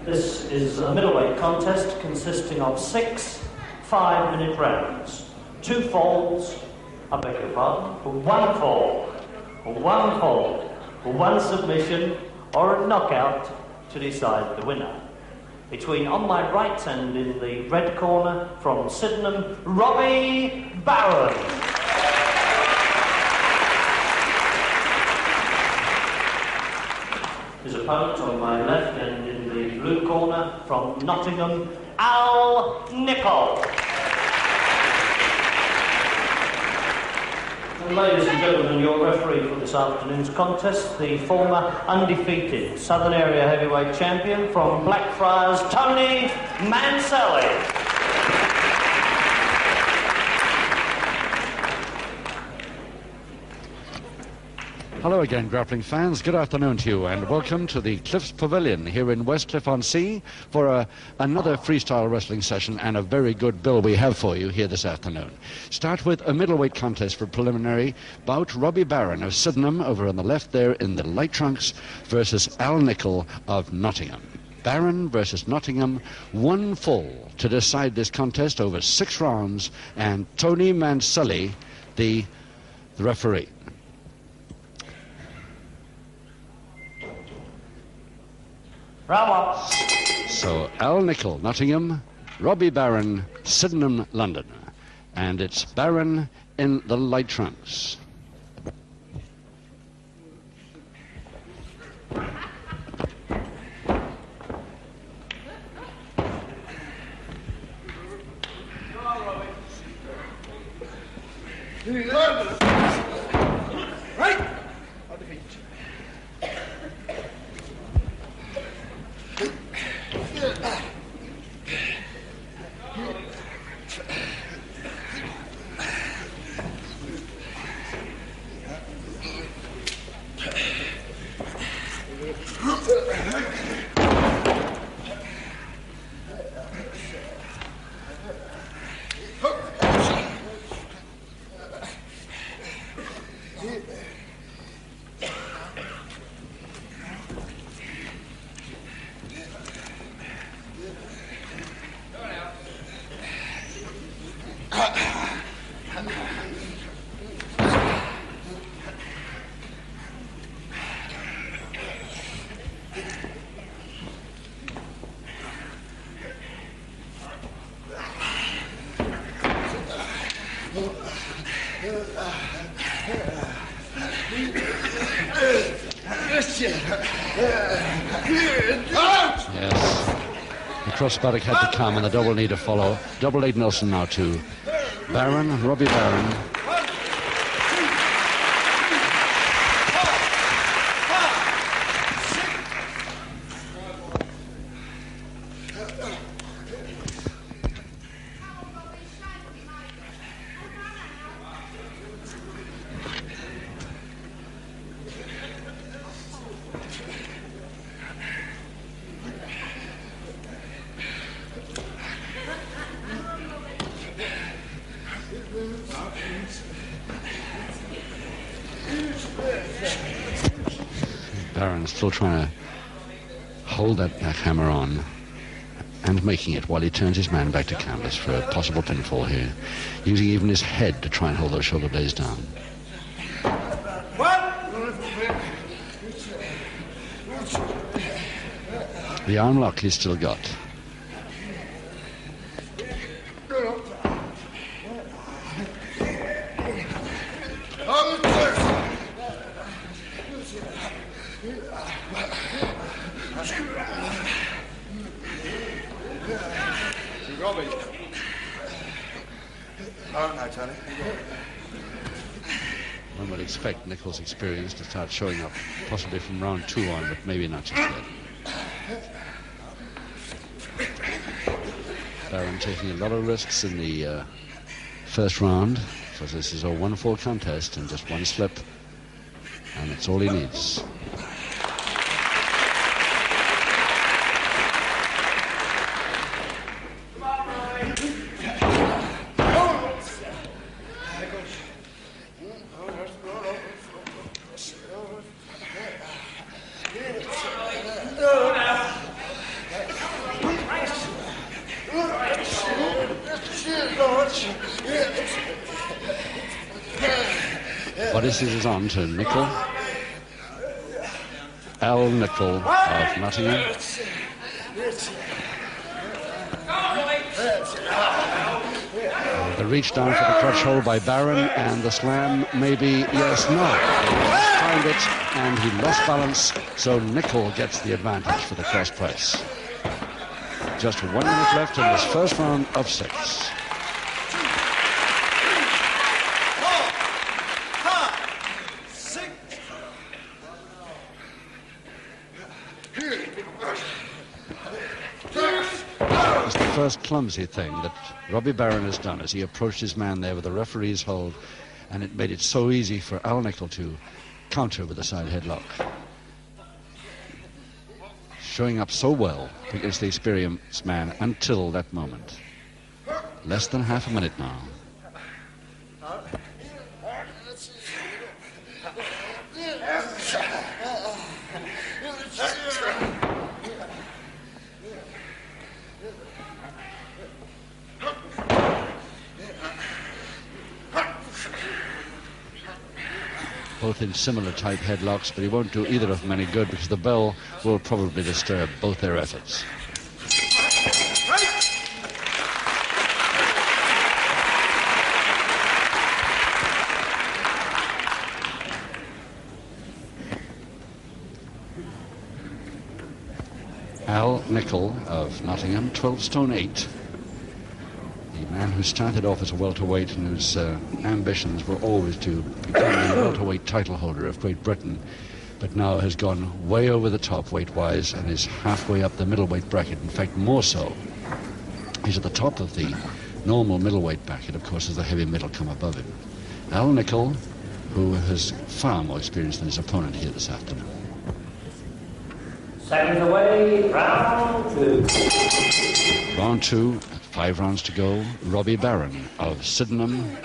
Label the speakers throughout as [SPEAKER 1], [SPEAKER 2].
[SPEAKER 1] This is a middleweight contest consisting of 6 5-minute rounds. 2 falls, I beg your pardon, 1 fall, 1 hold, 1 submission, or a knockout to decide the winner. Between on my right and in the red corner from Sydenham, Robby Barron. His opponent on my left and in the blue corner from Nottingham, Nicol. And ladies and gentlemen, your referee for this afternoon's contest, the former undefeated Southern Area Heavyweight Champion from Blackfriars, Tony Manselli.
[SPEAKER 2] Hello again, grappling fans. Good afternoon to you, and welcome to the Cliffs Pavilion here in Westcliff-on-Sea for another freestyle wrestling session, and a very good bill we have for you here this afternoon. Start with a middleweight contest for preliminary bout. Robby Barron of Sydenham over on the left there in the light trunks versus Nicol of Nottingham. Barron versus Nottingham, 1 fall to decide this contest over 6 rounds, and Tony Manselli, the referee. So Nicol, Nottingham, Robby Barron, Sydenham, London. And it's Barron in the light trunks. Yes, the cross-buttock had to come and the double knee to follow. Double leg Nelson now to Barron, Robby Barron. Barron's still trying to hold that back hammer on and making it while he turns his man back to canvas for a possible pinfall here, using even his head to try and hold those shoulder blades down. The arm lock he's still got.
[SPEAKER 3] Robby. Oh, no, Tony.
[SPEAKER 2] One would expect Nicol's experience to start showing up, possibly from round 2 on, but maybe not just yet. Barron taking a lot of risks in the first round, because this is a 1-4 contest and just 1 slip, and that's all he needs. Odysseus is on to Nicol. Al Nicol of Nottingham. The reach down for the crutch hold by Barron, and the slam maybe, yes, no. He timed it, and he lost balance, so Nicol gets the advantage for the cross press. Just 1 minute left in this first round of 6. It's the first clumsy thing that Robby Barron has done as he approached his man there with the referee's hold, and it made it so easy for Al Nicol to counter with a side headlock. Showing up so well against the experienced man until that moment. Less than half a minute now. Both in similar type headlocks, but he won't do either of them any good because the bell will probably disturb both their efforts. Al Nicol of Nottingham, 12 stone 8. The man who started off as a welterweight and whose ambitions were always to become the welterweight title holder of Great Britain, but now has gone way over the top weight-wise and is halfway up the middleweight bracket. In fact, more so. He's at the top of the normal middleweight bracket, of course, as the heavy middle come above him. Al Nicol, who has far more experience than his opponent here this afternoon.
[SPEAKER 1] Seconds away, round 2.
[SPEAKER 2] Round 2, 5 rounds to go. Robby Barron of Sydenham,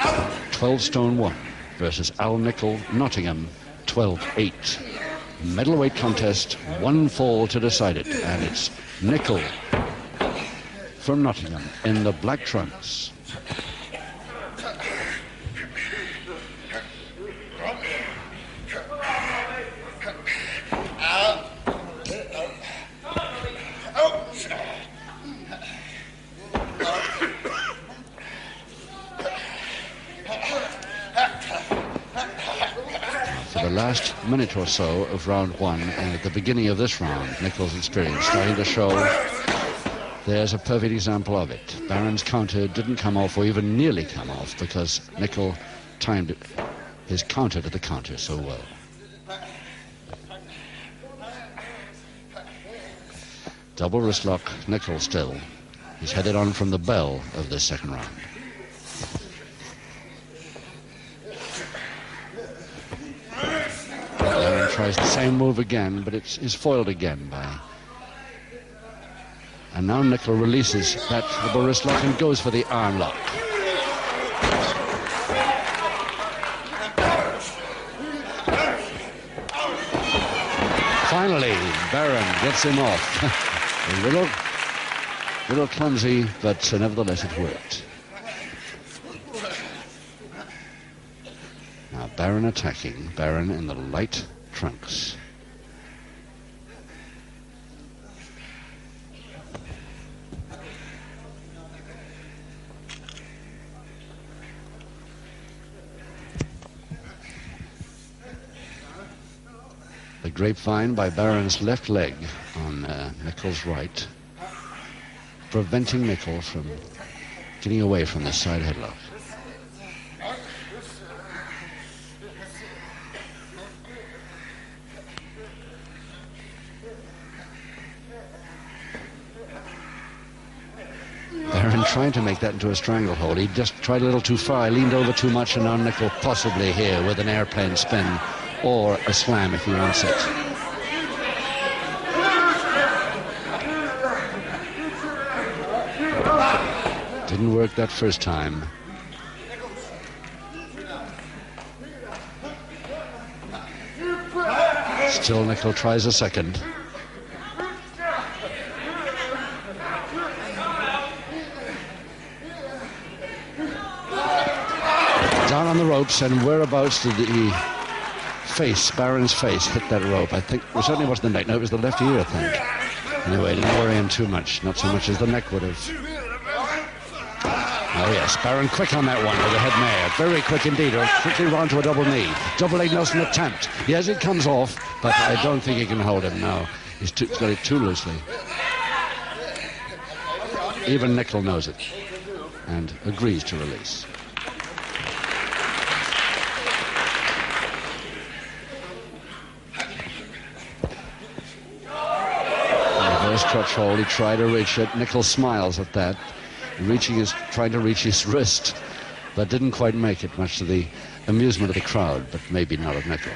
[SPEAKER 2] 12 stone 1, versus Al Nicol, Nottingham, 12-8. Middleweight contest, 1 fall to decide it, and it's Nicol from Nottingham in the black trunks. The last minute or so of round 1, and at the beginning of this round, Nicol's experience starting to show. There's a perfect example of it. Barron's counter didn't come off, or even nearly come off, because Nicol timed his counter to the counter so well. Double wrist lock, Nicol still. He's headed on from the bell of this second round. Tries the same move again, but is foiled again by... And now Nicol releases that double wrist lock and goes for the arm lock. Finally, Barron gets him off. A little clumsy, but nevertheless it worked. Now Barron attacking. Barron in the light trunks. The grapevine by Barron's left leg on Nicol's right, preventing Nicol from getting away from this side headlock. Barron trying to make that into a stranglehold. He just tried a little too far. He leaned over too much, and now Nicol possibly here with an airplane spin or a slam if he wants it. Didn't work that first time. Still Nicol tries a second. Down on on the ropes, and whereabouts did the face, Barron's face, hit that rope? I think it certainly wasn't the neck. No, it was the left ear, I think. Anyway, didn't worry him too much. Not so much as the neck would have. Oh, yes, Barron quick on that one with the head mare. Very quick indeed. Quickly round to a double knee. Double leg Nelson attempt. Yes, it comes off, but I don't think he can hold him now. He's got it too loosely. Even Nicol knows it and agrees to release. Reverse crutch hold. He tried to reach it. Nicol smiles at that. Trying to reach his wrist, but didn't quite make it, much to the amusement of the crowd, but maybe not of Nicol.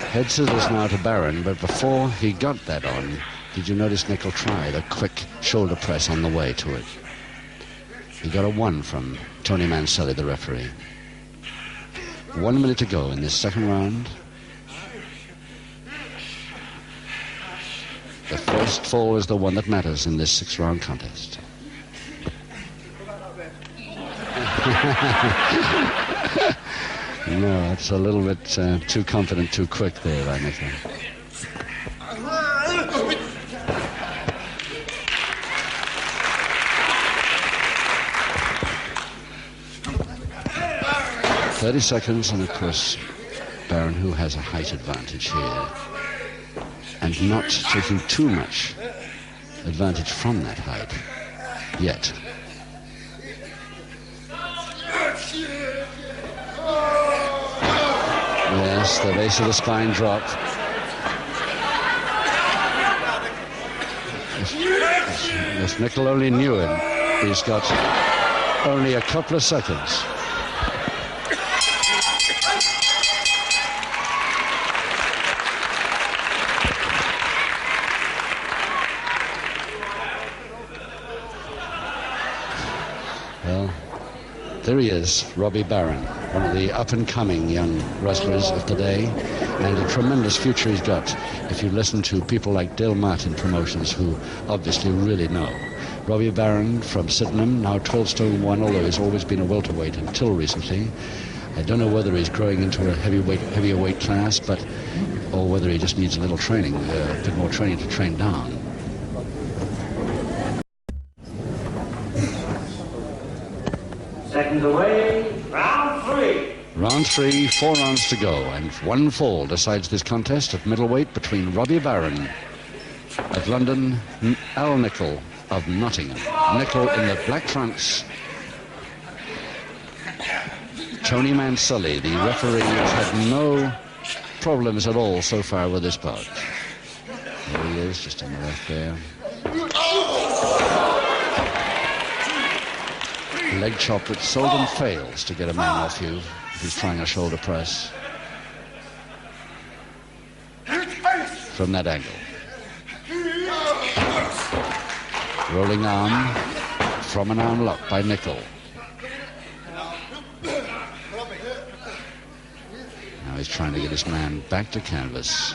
[SPEAKER 2] Head scissors now to Barron, but before he got that on, did you notice Nicol try the quick shoulder press on the way to it? He got a 1 from Tony Manselli, the referee. 1 minute to go in this second round. The first fall is the one that matters in this 6-round contest. No, it's a little bit too confident, too quick there, I think. "30 seconds, and of course, Barron, who has a height advantage here, and not taking too much advantage from that height yet. Yes, the base of the spine dropped. If Nicol only knew him, he's got only a couple of seconds. Well, there he is, Robby Barron, one of the up-and-coming young wrestlers of today, and a tremendous future he's got if you listen to people like Dale Martin Promotions, who obviously really know. Robby Barron from Sydenham, now 12 stone 1, although he's always been a welterweight until recently. I don't know whether he's growing into a heavier weight class, or whether he just needs a little training, a bit more training to train down.
[SPEAKER 1] Seconds away, round 3.
[SPEAKER 2] Round 3, 4 rounds to go, and 1 fall decides this contest at middleweight between Robby Barron of London, Al Nicol of Nottingham. Nicol in the black trunks. Tony Manselli, the referee, has had no problems at all so far with this bout. There he is, just on the left there. Leg chop that seldom fails to get a man off you if he's trying a shoulder press from that angle. Rolling arm from an arm lock by Nicol. Now he's trying to get his man back to canvas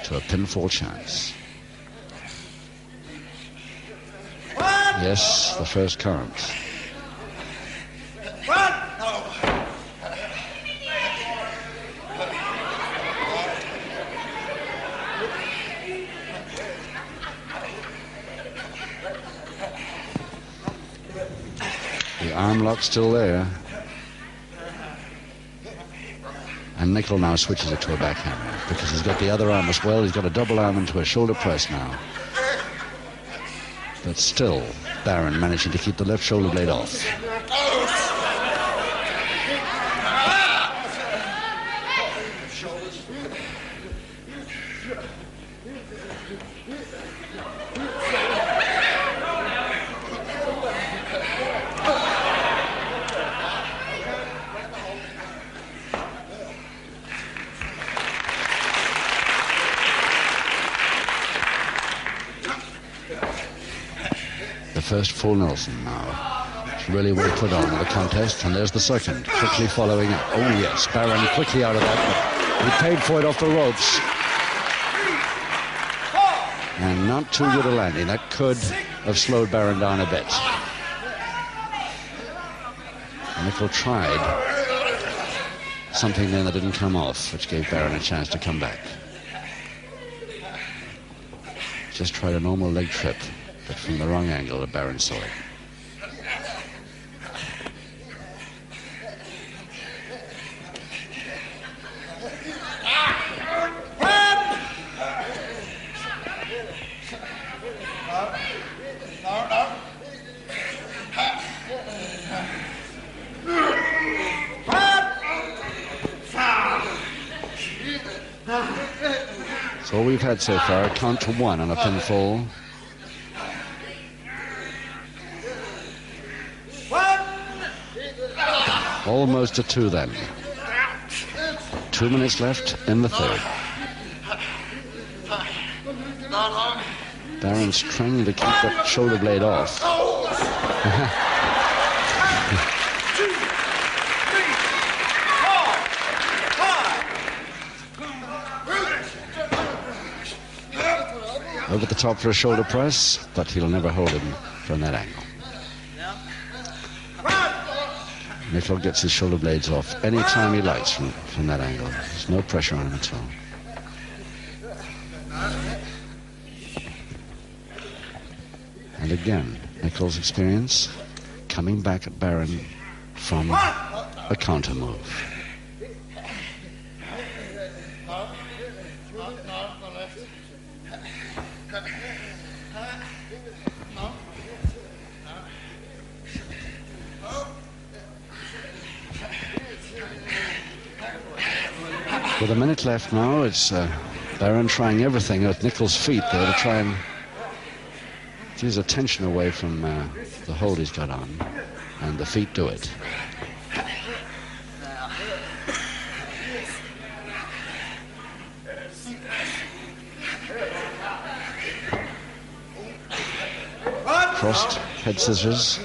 [SPEAKER 2] to a pinfall chance. Yes, the first count. The arm lock still there. And Nicol now switches it to a backhand because he's got the other arm as well. He's got a double arm into a shoulder press now. But still, Barron managing to keep the left shoulder blade off. First full Nelson now. It's really well put on the contest, and there's the second, quickly following up. Oh yes, Barron quickly out of that, but he paid for it off the ropes. And not too good a landing. That could have slowed Barron down a bit. Nicol tried something then that didn't come off, which gave Barron a chance to come back. Just tried a normal leg trip, but from the wrong angle that Barron saw it. So all we've had so far, count to 1 on a pinfall. Almost a 2 then. 2 minutes left in the third. Barron's trying to keep that shoulder blade off. Over the top for a shoulder press, but he'll never hold him from that angle. Nicol gets his shoulder blades off anytime he likes from that angle. There's no pressure on him at all. And again, Nicol's experience coming back at Barron from a counter move. With a minute left now, it's Barron trying everything at Nicol's feet there to try and get his attention away from the hold he's got on, and the feet do it. Crossed head scissors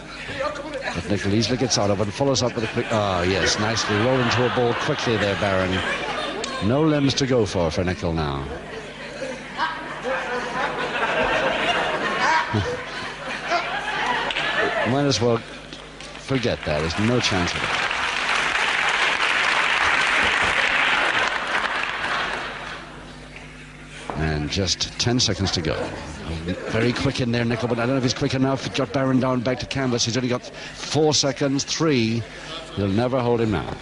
[SPEAKER 2] that Nicol easily gets out of and follows up with a quick... Ah, yes, nicely rolled into a ball quickly there, Barron. No limbs to go for Nicol now. Might as well forget that. There's no chance of it. And just 10 seconds to go. Very quick in there, Nicol, but I don't know if he's quick enough. He got Barron down back to canvas. He's only got 4 seconds, 3. He'll never hold him now.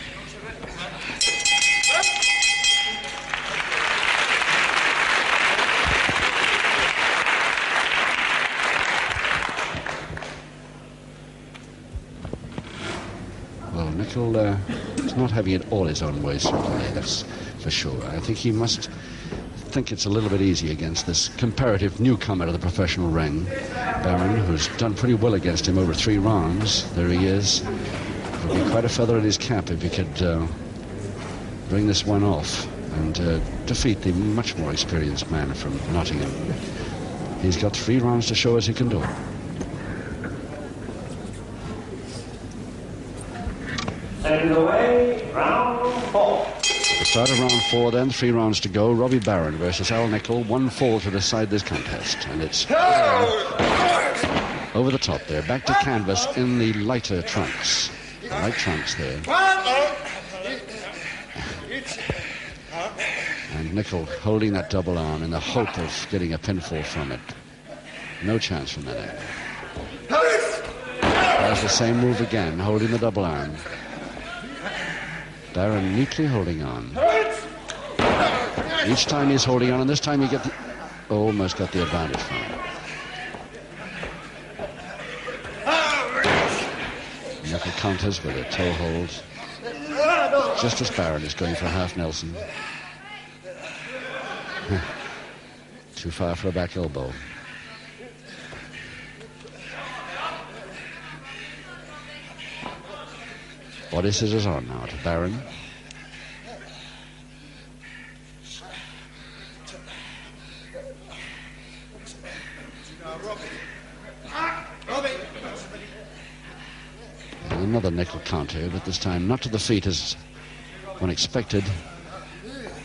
[SPEAKER 2] Well, Nicol is not having it all his own way, certainly, that's for sure. I think he must think it's a little bit easy against this comparative newcomer to the professional ring. Barron, who's done pretty well against him over 3 rounds. There he is. It would be quite a feather in his cap if he could bring this one off and defeat the much more experienced man from Nottingham. He's got 3 rounds to show us he can do it.
[SPEAKER 1] Second away, round 4.
[SPEAKER 2] The start of round 4 then, 3 rounds to go. Robbie Barron versus Al Nicol, 1 fall to decide this contest. And it's over the top there, back to canvas in the lighter trunks. Light trunks there. And Nicol holding that double arm in the hope of getting a pinfall from it. No chance from that angle. There's the same move again, holding the double arm. Barron neatly holding on. Each time he's holding on, and this time he almost got the advantage from it. Nicol counters with a toe hold. Just as Barron is going for a half Nelson. Too far for a back elbow. Body scissors on now to Barron. And another Nicol counter, but this time not to the feet as one expected,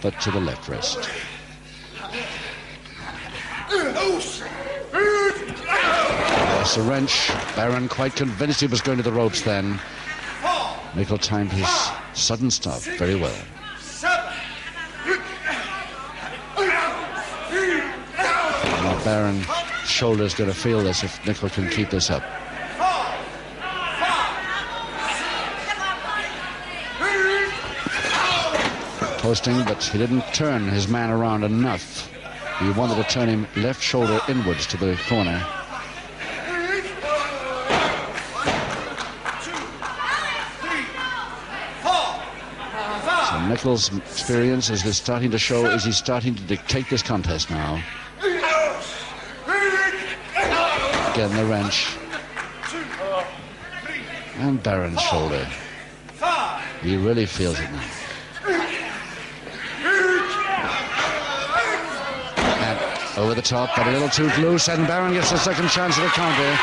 [SPEAKER 2] but to the left wrist. There's a wrench. Barron quite convinced he was going to the ropes then. Nicol timed his sudden stop very well. Now Barron's shoulder's going to feel this if Nicol can keep this up. Posting, but he didn't turn his man around enough. He wanted to turn him left shoulder inwards to the corner. So Nicol's experience is starting to show as he's starting to dictate this contest now. Again the wrench. And Barron's shoulder. He really feels it now. Over the top, but a little too loose, and Barron gets a second chance at a counter.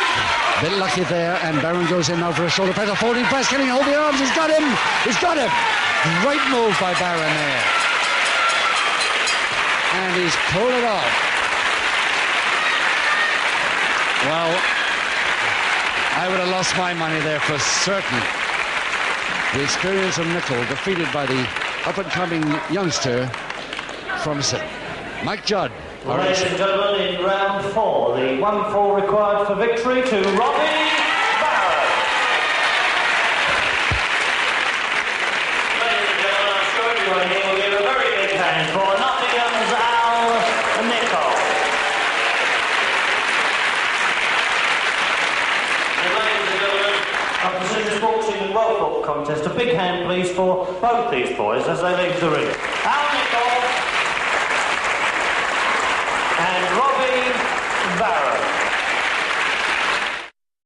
[SPEAKER 2] A bit lucky there, and Barron goes in now for a shoulder press, a folding press, can he hold the arms? He's got him! He's got him! Great move by Barron there. And he's pulled it off. Well, I would have lost my money there for certain. The experience of Nicol, defeated by the up-and-coming youngster from Mike Judd.
[SPEAKER 1] Ladies and gentlemen, in round 4, the 1-4 required for victory to Robby. Ladies and gentlemen, I'm sure everyone here will give a very big hand for Nottingham's Nicol. And ladies and gentlemen, of the Scissors Boxing and Roll Up contest, a big hand please for both these boys as they leave the ring. Nicol.